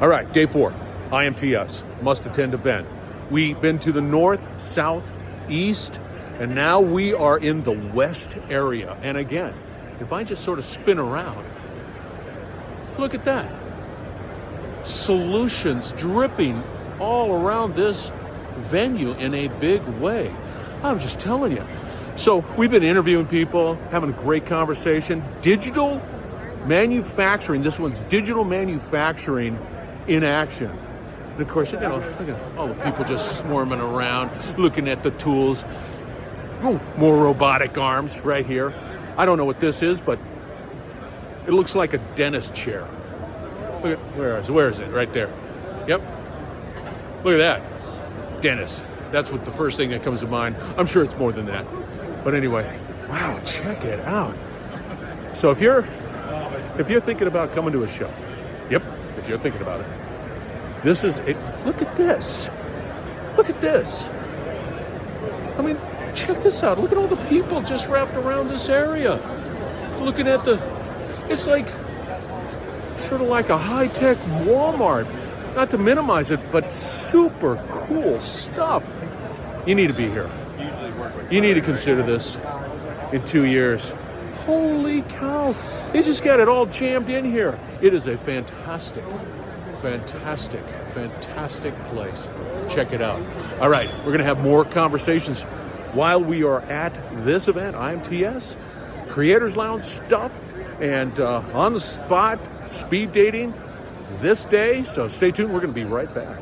All right, day 4, IMTS, must-attend event. We've been to the north, south, east, and now we are in the west area. And again, if I just sort of spin around, look at that. Solutions dripping all around this venue in a big way. I'm just telling you. So we've been interviewing people, having a great conversation. Digital manufacturing, this one's digital manufacturing in action. And of course, look at all the people just swarming around, looking at the tools. Oh, more robotic arms right here. I don't know what this is, but it looks like a dentist chair. Look at, where is it? Right there. Yep. Look at that. Dentist. That's what the first thing that comes to mind. I'm sure it's more than that. But anyway, wow, check it out. So if you're thinking about coming to a show, yep, if you're thinking about it, this is it. Look at this. Look at this. I mean, check this out. Look at all the people just wrapped around this area. Looking at it's like, sort of like a high-tech Walmart. Not to minimize it, but super cool stuff. You need to be here. You need to consider this in 2 years. Holy cow. They just got it all jammed in here. It is a fantastic place. Check it out. All right, we're going to have more conversations while we are at this event, IMTS, Creators Lounge stuff, and on the spot speed dating this day. So stay tuned. We're going to be right back.